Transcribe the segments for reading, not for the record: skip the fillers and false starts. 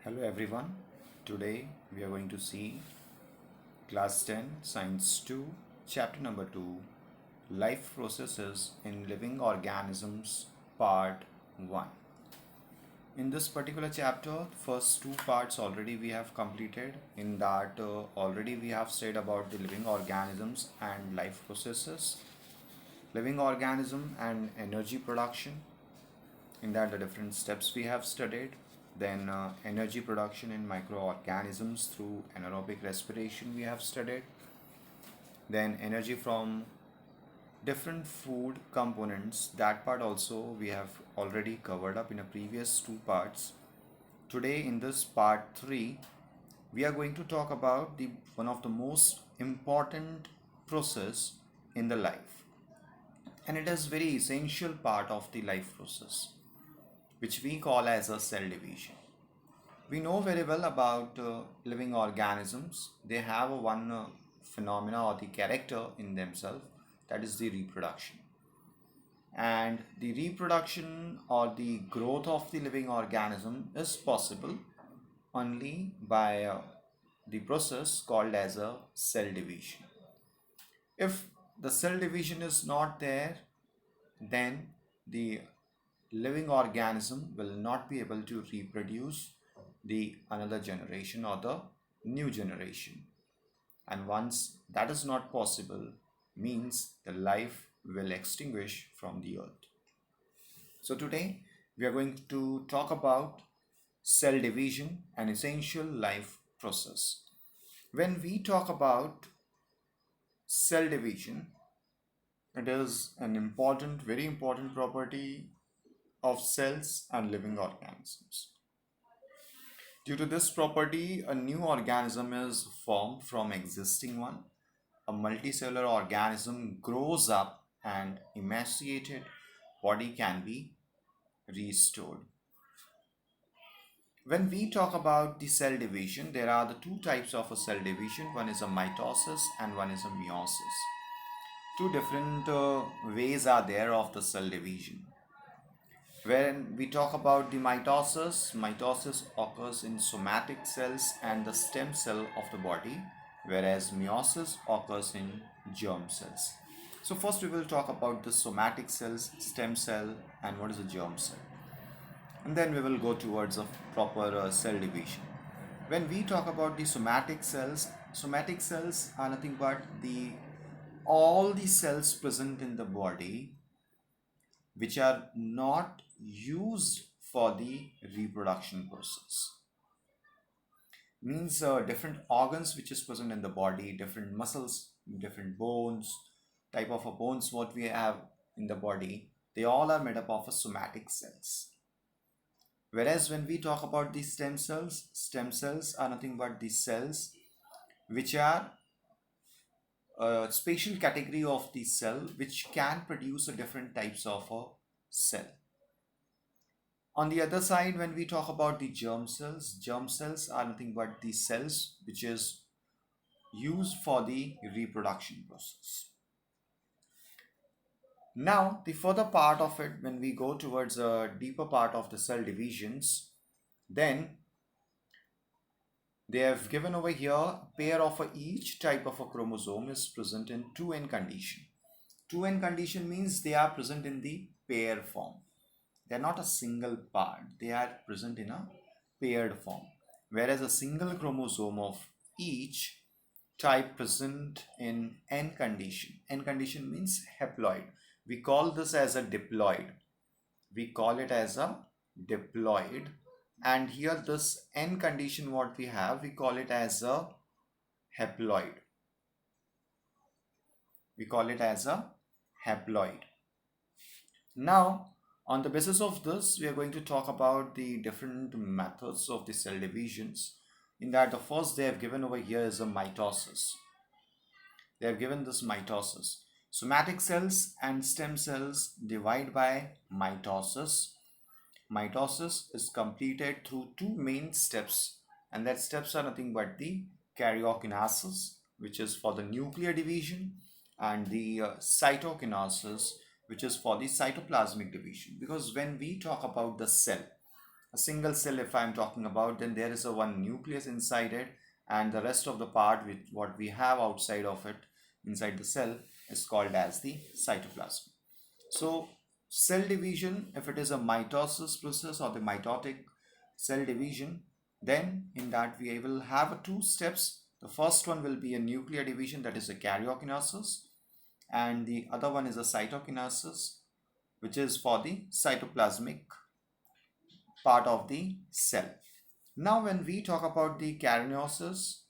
Hello everyone. Today we are going to see class 10 science 2 chapter number 2 life processes in living organisms part 1. In this particular chapter, first two parts already we have completed. In that already we have said about the living organisms and life processes, living organism and energy production. In that the different steps we have studied. Then energy production in microorganisms through anaerobic respiration we have studied. Then energy from different food components, that part also we have already covered up in a previous two parts. Today in this part 3 we are going to talk about the one of the most important process in the life, and it is very essential part of the life process, which we call as a cell division. We know very well about living organisms. They have one phenomena or the character in themselves, that is the reproduction. And the reproduction or the growth of the living organism is possible only by the process called as a cell division. If the cell division is not there, then the living organism will not be able to reproduce the another generation or the new generation. And once that is not possible, means the life will extinguish from the earth. So today we are going to talk about cell division, an essential life process. When we talk about cell division, it is an important, very important property of cells and living organisms. Due to this property, a new organism is formed from existing one. A multicellular organism grows up and emaciated body can be restored. When we talk about the cell division, there are the two types of a cell division. One is a mitosis and one is a meiosis. Two different ways are there of the cell division. When we talk about the mitosis occurs in somatic cells and the stem cell of the body, whereas meiosis occurs in germ cells. So first we will talk about the somatic cells, stem cell, and what is a germ cell. And then we will go towards a proper cell division. When we talk about the somatic cells are nothing but all the cells present in the body which are not used for the reproduction process. Means different organs which is present in the body, different muscles, different bones, type of bones what we have in the body, they all are made up of somatic cells. Whereas when we talk about the stem cells are nothing but the cells which are a special category of the cell which can produce different types of a cell. On the other side, when we talk about the germ cells are nothing but the cells which is used for the reproduction process. Now, the further part of it, when we go towards a deeper part of the cell divisions, then they have given over here a pair of each type of a chromosome is present in 2n condition. 2n condition means they are present in the pair form. They are not a single part, they are present in a paired form. Whereas a single chromosome of each type present in n condition. N condition means haploid. We call this as a diploid. We call it as a diploid. And here this n condition what we have, we call it as a haploid. We call it as a haploid. Now, on the basis of this, we are going to talk about the different methods of the cell divisions. In that, the first they have given over here is a mitosis. They have given this mitosis. Somatic cells and stem cells divide by mitosis. Mitosis is completed through two main steps, and that steps are nothing but the karyokinesis, which is for the nuclear division, and the cytokinesis, which is for the cytoplasmic division. Because when we talk about the cell, A single cell, if I'm talking about, then there is a one nucleus inside it, and the rest of the part with what we have outside of it, inside the cell, is called as the cytoplasm. So cell division, if it is a mitosis process or the mitotic cell division, then in that we will have two steps. The first one will be a nuclear division, that is a karyokinesis, and the other one is a cytokinesis, which is for the cytoplasmic part of the cell. Now when we talk about the karyokinesis,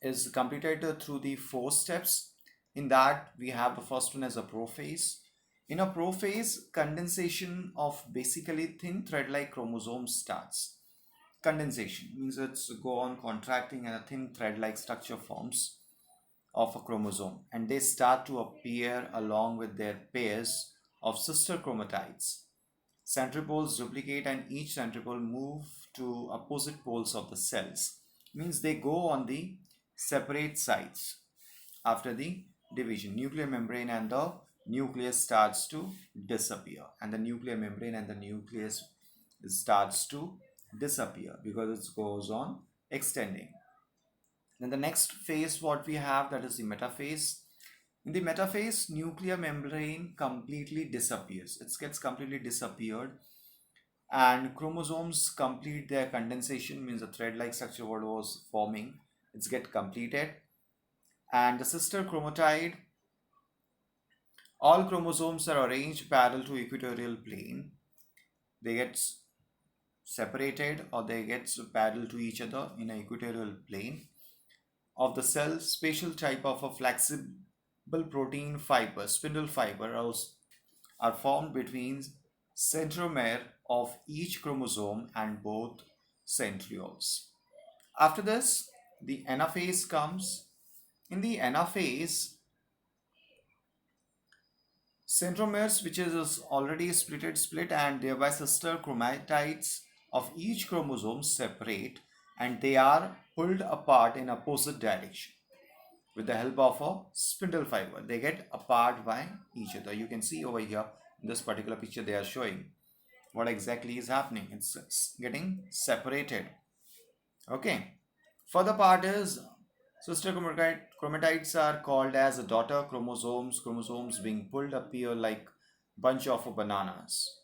is completed through the four steps. In that, we have the first one as a prophase. In a prophase, condensation of basically thin thread-like chromosomes starts. Condensation means it's go on contracting and a thin thread-like structure forms of a chromosome, and they start to appear along with their pairs of sister chromatides. Centrioles duplicate and each centriole move to opposite poles of the cells. Means they go on the separate sides after the division. Nuclear membrane and the nucleus starts to disappear, and the nuclear membrane and the nucleus starts to disappear because it goes on extending. Then the next phase what we have, that is the metaphase. In the metaphase, nuclear membrane completely disappears. It gets completely disappeared, and chromosomes complete their condensation, means the thread-like structure what was forming, it's get completed, and the sister chromatide, all chromosomes are arranged parallel to equatorial plane. They get separated or they get parallel to each other in an equatorial plane of the cell. Spatial type of a flexible protein fiber, spindle fiber, are formed between centromere of each chromosome and both centrioles. After this, the anaphase comes. In the anaphase, centromeres, which is already split, and thereby sister chromatides of each chromosome separate, and they are pulled apart in opposite direction with the help of a spindle fiber. They get apart by each other. You can see over here in this particular picture they are showing what exactly is happening. It's getting separated. Okay. Further part is sister chromatides are called as daughter chromosomes. Chromosomes being pulled appear like bunch of bananas.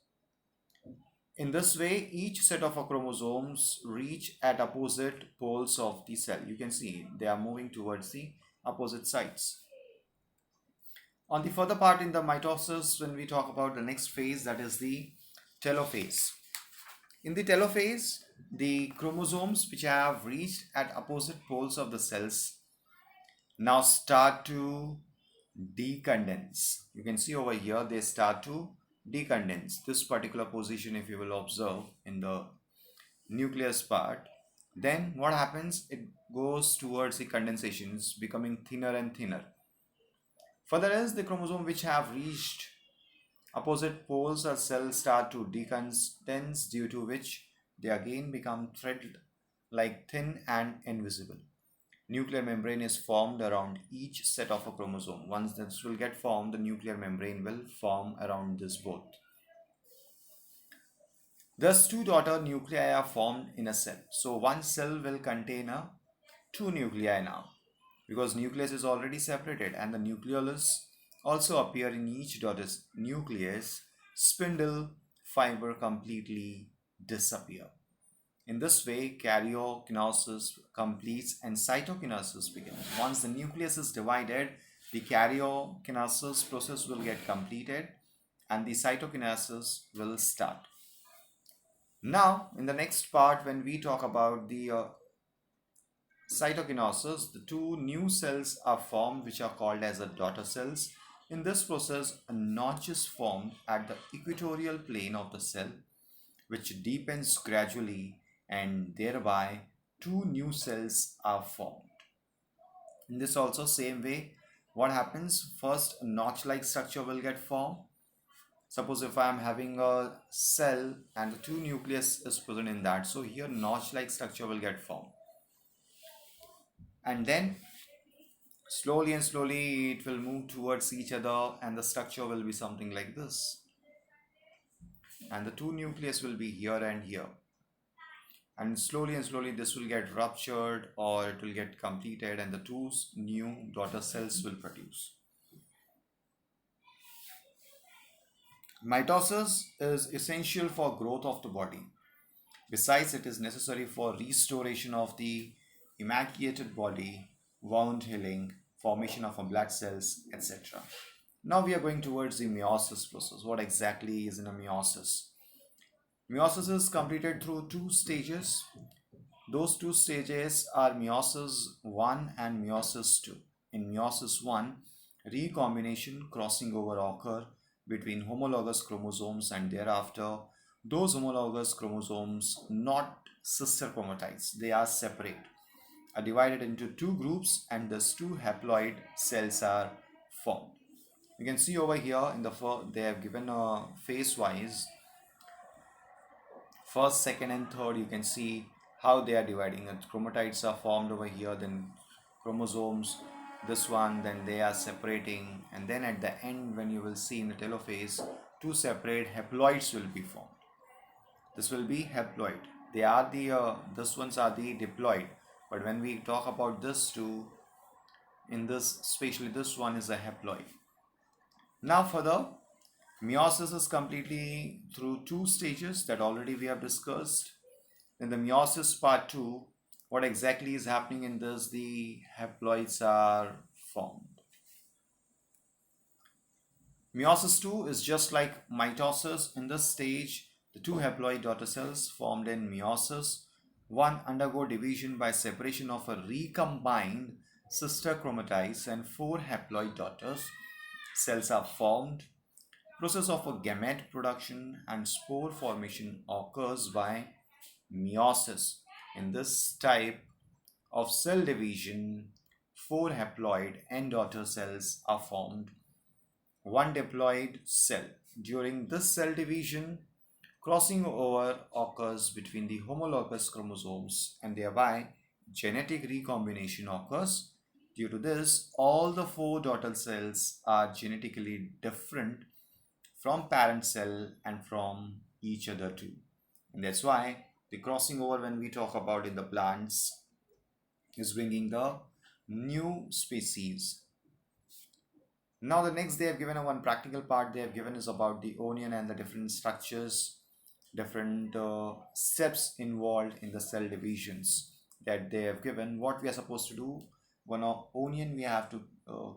In this way, each set of chromosomes reach at opposite poles of the cell. You can see they are moving towards the opposite sides. On the further part in the mitosis, when we talk about the next phase, that is the telophase. In the telophase, the chromosomes which have reached at opposite poles of the cells now start to decondense. You can see over here they start to decondense. This particular position, if you will observe in the nucleus part, then what happens? It goes towards the condensation. It's becoming thinner and thinner. Further, as the chromosome which have reached opposite poles of cells start to decondense, due to which they again become thread-like thin and invisible. Nuclear membrane is formed around each set of a chromosome. Once this will get formed, the nuclear membrane will form around this both. Thus, two daughter nuclei are formed in a cell. So one cell will contain two nuclei now, because nucleus is already separated, and the nucleolus also appear in each daughter's nucleus. Spindle fiber completely disappear. In this way, karyokinesis completes and cytokinesis begins. Once the nucleus is divided, the karyokinesis process will get completed and the cytokinesis will start. Now, in the next part, when we talk about the cytokinesis, the two new cells are formed which are called as the daughter cells. In this process, a notch is formed at the equatorial plane of the cell, which deepens gradually, and thereby two new cells are formed. In this also same way, what happens? First, a notch-like structure will get formed. Suppose if I am having a cell and the two nucleus is present in that, so here notch-like structure will get formed, and then slowly and slowly it will move towards each other, and the structure will be something like this. and the two nucleus will be here and here, and slowly this will get ruptured or it will get completed and the two new daughter cells will produce. Mitosis is essential for growth of the body. Besides, it is necessary for restoration of the emaciated body, wound healing, formation of blood cells, etc. Now we are going towards the meiosis process. What exactly is in a meiosis? Meiosis is completed through two stages. Those two stages are meiosis 1 and meiosis 2. In meiosis 1, recombination crossing over occur between homologous chromosomes, and thereafter those homologous chromosomes, not sister chromatides, they are separate, are divided into two groups, and thus two haploid cells are formed. You can see over here in the they have given a phase wise first, second, and third. You can see how they are dividing. And chromatides are formed over here, then chromosomes, this one, then they are separating, and then at the end, when you will see in the telophase, two separate haploids will be formed. This will be haploid. They are the this ones are the diploid, but when we talk about this two, in this, especially this one is a haploid. Now further, meiosis is completely through two stages that already we have discussed. In the meiosis part 2, what exactly is happening in this? The haploids are formed. Meiosis 2 is just like mitosis. In this stage, the two haploid daughter cells formed in meiosis 1 undergo division by separation of a recombined sister chromatids, and four haploid daughters cells are formed. Process of a gamete production and spore formation occurs by meiosis. In this type of cell division, four haploid and daughter cells are formed, one diploid cell. During this cell division, crossing over occurs between the homologous chromosomes, and thereby genetic recombination occurs. Due to this, all the four daughter cells are genetically different from parent cell and from each other too. And that's why the crossing over, when we talk about in the plants, is bringing the new species. Now the next they have given a one practical part they have given is about the onion and the different structures, different steps involved in the cell divisions that they have given. What we are supposed to do, one onion we have to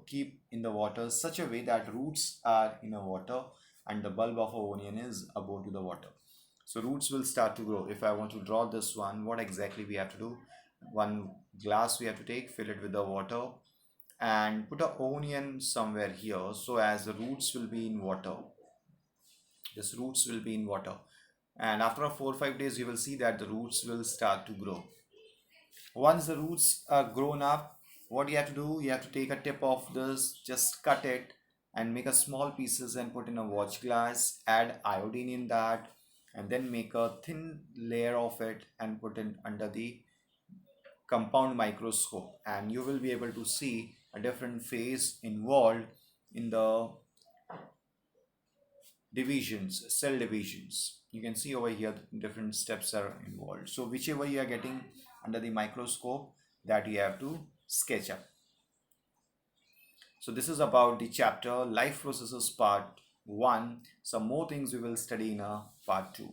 keep in the water such a way that roots are in a water and the bulb of a onion is above to the water. So roots will start to grow. If I want to draw this one, what exactly we have to do? One glass we have to take, fill it with the water, and put a onion somewhere here, so as the roots will be in water. This roots will be in water, and after 4 or 5 days you will see that the roots will start to grow. Once the roots are grown up, what you have to do, you have to take a tip of this, just cut it and make a small pieces and put in a watch glass, add iodine in that, and then make a thin layer of it and put it under the compound microscope, and you will be able to see a different phase involved in the divisions, cell divisions. You can see over here different steps are involved. So whichever you are getting under the microscope, that you have to sketch up. So this is about the chapter life processes part 1. Some more things we will study in a part 2.